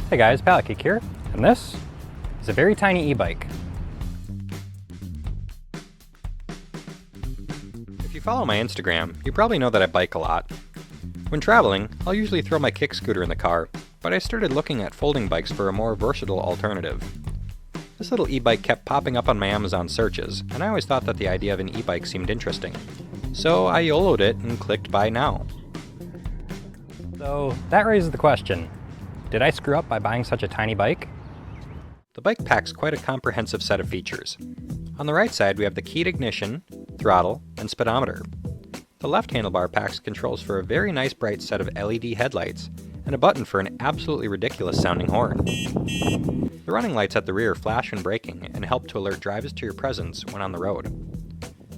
Hey guys, Palakick here, and this is a very tiny e-bike. If you follow my Instagram, you probably know that I bike a lot. When traveling, I'll usually throw my kick scooter in the car, but I started looking at folding bikes for a more versatile alternative. This little e-bike kept popping up on my Amazon searches, and I always thought that the idea of an e-bike seemed interesting. So I YOLO'd it and clicked buy now. So that raises the question, did I screw up by buying such a tiny bike? The bike packs quite a comprehensive set of features. On the right side we have the keyed ignition, throttle, and speedometer. The left handlebar packs controls for a very nice bright set of LED headlights, and a button for an absolutely ridiculous sounding horn. The running lights at the rear flash when braking and help to alert drivers to your presence when on the road.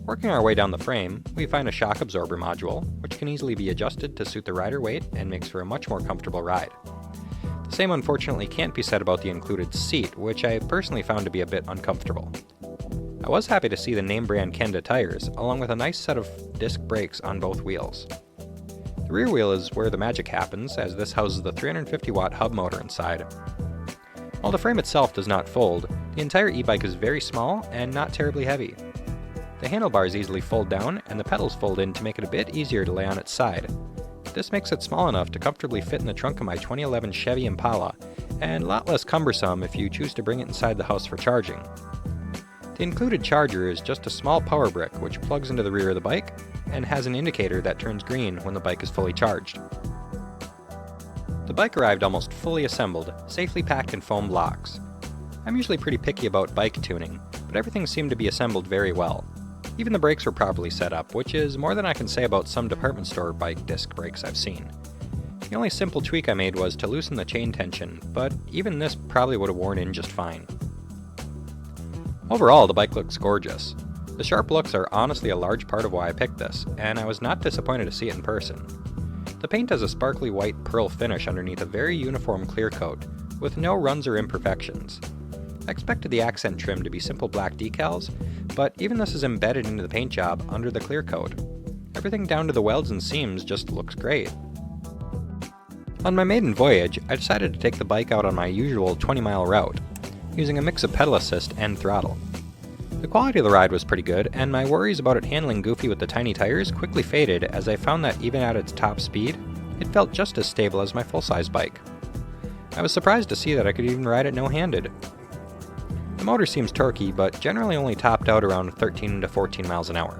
Working our way down the frame, we find a shock absorber module, which can easily be adjusted to suit the rider weight and makes for a much more comfortable ride. The same unfortunately can't be said about the included seat, which I personally found to be a bit uncomfortable. I was happy to see the name brand Kenda tires, along with a nice set of disc brakes on both wheels. The rear wheel is where the magic happens, as this houses the 350 watt hub motor inside. While the frame itself does not fold, the entire e-bike is very small and not terribly heavy. The handlebars easily fold down, and the pedals fold in to make it a bit easier to lay on its side. This makes it small enough to comfortably fit in the trunk of my 2011 Chevy Impala, and a lot less cumbersome if you choose to bring it inside the house for charging. The included charger is just a small power brick which plugs into the rear of the bike, and has an indicator that turns green when the bike is fully charged. The bike arrived almost fully assembled, safely packed in foam blocks. I'm usually pretty picky about bike tuning, but everything seemed to be assembled very well. Even the brakes were properly set up, which is more than I can say about some department store bike disc brakes I've seen. The only simple tweak I made was to loosen the chain tension, but even this probably would have worn in just fine. Overall, the bike looks gorgeous. The sharp looks are honestly a large part of why I picked this, and I was not disappointed to see it in person. The paint has a sparkly white pearl finish underneath a very uniform clear coat, with no runs or imperfections. I expected the accent trim to be simple black decals, but even this is embedded into the paint job under the clear coat. Everything down to the welds and seams just looks great. On my maiden voyage, I decided to take the bike out on my usual 20-mile route, using a mix of pedal assist and throttle. The quality of the ride was pretty good, and my worries about it handling goofy with the tiny tires quickly faded as I found that even at its top speed, it felt just as stable as my full-size bike. I was surprised to see that I could even ride it no-handed. The motor seems torquey, but generally only topped out around 13 to 14 miles an hour.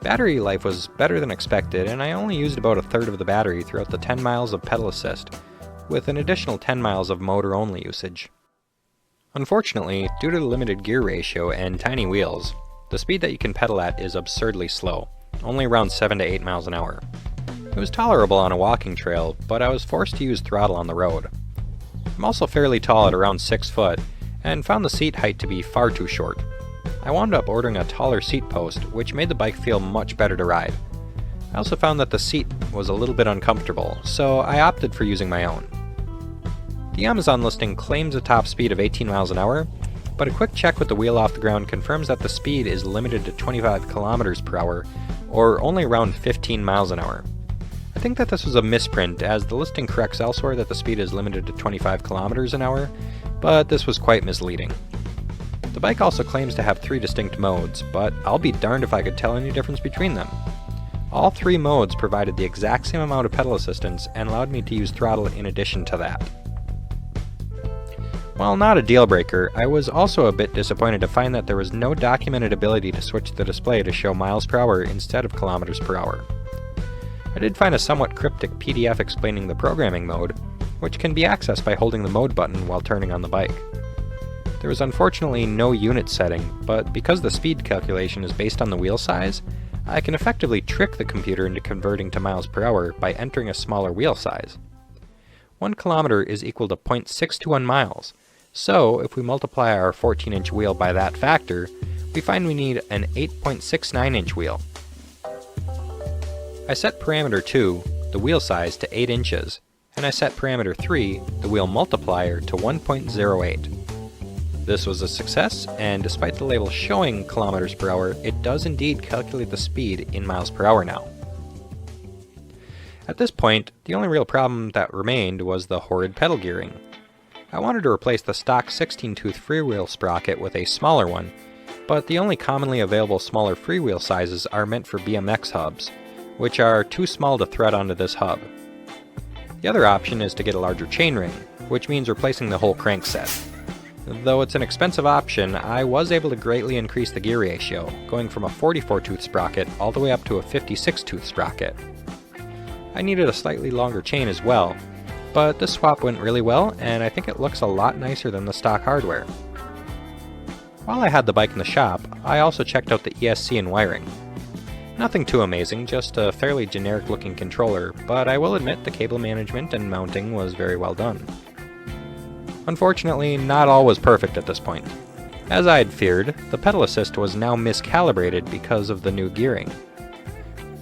Battery life was better than expected, and I only used about a third of the battery throughout the 10 miles of pedal assist, with an additional 10 miles of motor-only usage. Unfortunately, due to the limited gear ratio and tiny wheels, the speed that you can pedal at is absurdly slow, only around 7 to 8 miles an hour. It was tolerable on a walking trail, but I was forced to use throttle on the road. I'm also fairly tall at around 6 foot, and found the seat height to be far too short. I wound up ordering a taller seat post, which made the bike feel much better to ride. I also found that the seat was a little bit uncomfortable, so I opted for using my own. The Amazon listing claims a top speed of 18 miles an hour, but a quick check with the wheel off the ground confirms that the speed is limited to 25 kilometers per hour, or only around 15 miles an hour. I think that this was a misprint, as the listing corrects elsewhere that the speed is limited to 25 kilometers an hour, but this was quite misleading. The bike also claims to have 3 distinct modes, but I'll be darned if I could tell any difference between them. All 3 modes provided the exact same amount of pedal assistance and allowed me to use throttle in addition to that. While not a deal breaker, I was also a bit disappointed to find that there was no documented ability to switch the display to show miles per hour instead of kilometers per hour. I did find a somewhat cryptic PDF explaining the programming mode, which can be accessed by holding the mode button while turning on the bike. There was unfortunately no unit setting, but because the speed calculation is based on the wheel size, I can effectively trick the computer into converting to miles per hour by entering a smaller wheel size. 1 kilometer is equal to 0.621 miles, so if we multiply our 14-inch wheel by that factor, we find we need an 8.69-inch wheel. I set parameter 2, the wheel size, to 8 inches, and I set parameter 3, the wheel multiplier, to 1.08. This was a success, and despite the label showing kilometers per hour, it does indeed calculate the speed in miles per hour now. At this point, the only real problem that remained was the horrid pedal gearing. I wanted to replace the stock 16-tooth freewheel sprocket with a smaller one, but the only commonly available smaller freewheel sizes are meant for BMX hubs, which are too small to thread onto this hub. The other option is to get a larger chainring, which means replacing the whole crankset. Though it's an expensive option, I was able to greatly increase the gear ratio, going from a 44-tooth sprocket all the way up to a 56-tooth sprocket. I needed a slightly longer chain as well, but this swap went really well, and I think it looks a lot nicer than the stock hardware. While I had the bike in the shop, I also checked out the ESC and wiring. Nothing too amazing, just a fairly generic looking controller, but I will admit the cable management and mounting was very well done. Unfortunately, not all was perfect at this point. As I had feared, the pedal assist was now miscalibrated because of the new gearing.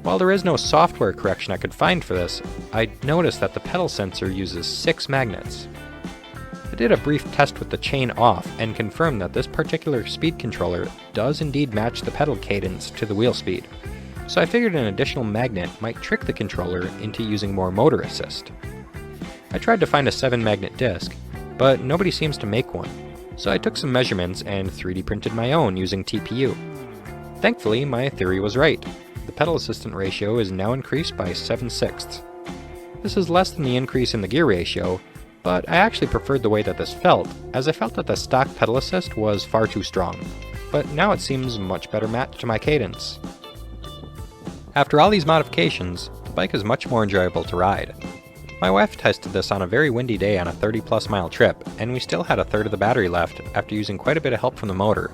While there is no software correction I could find for this, I noticed that the pedal sensor uses 6 magnets. I did a brief test with the chain off and confirmed that this particular speed controller does indeed match the pedal cadence to the wheel speed, so I figured an additional magnet might trick the controller into using more motor assist. I tried to find a 7-magnet disc, but nobody seems to make one, so I took some measurements and 3D printed my own using TPU. Thankfully, my theory was right. The pedal assistant ratio is now increased by 7/6. This is less than the increase in the gear ratio, but I actually preferred the way that this felt, as I felt that the stock pedal assist was far too strong, but now it seems much better matched to my cadence. After all these modifications, the bike is much more enjoyable to ride. My wife tested this on a very windy day on a 30+ mile trip, and we still had a third of the battery left after using quite a bit of help from the motor,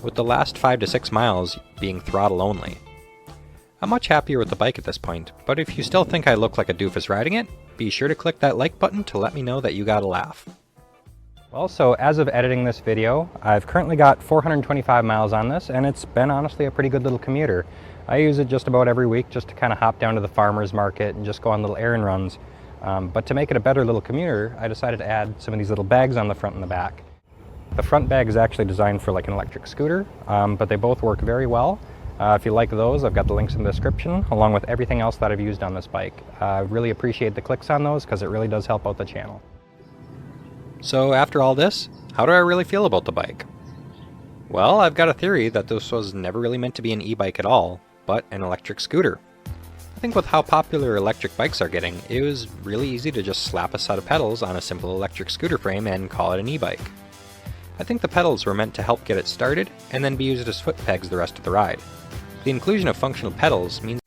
with the last 5 to 6 miles being throttle only. I'm much happier with the bike at this point, but if you still think I look like a doofus riding it, be sure to click that like button to let me know that you got a laugh. Well, so as of editing this video, I've currently got 425 miles on this, and it's been honestly a pretty good little commuter. I use it just about every week just to kind of hop down to the farmer's market and just go on little errand runs. But to make it a better little commuter, I decided to add some of these little bags on the front and the back. The front bag is actually designed for like an electric scooter, but they both work very well. If you like those, I've got the links in the description, along with everything else that I've used on this bike. I really appreciate the clicks on those because it really does help out the channel. So after all this, how do I really feel about the bike? Well, I've got a theory that this was never really meant to be an e-bike at all, but an electric scooter. I think with how popular electric bikes are getting, it was really easy to just slap a set of pedals on a simple electric scooter frame and call it an e-bike. I think the pedals were meant to help get it started, and then be used as foot pegs the rest of the ride. The inclusion of functional pedals means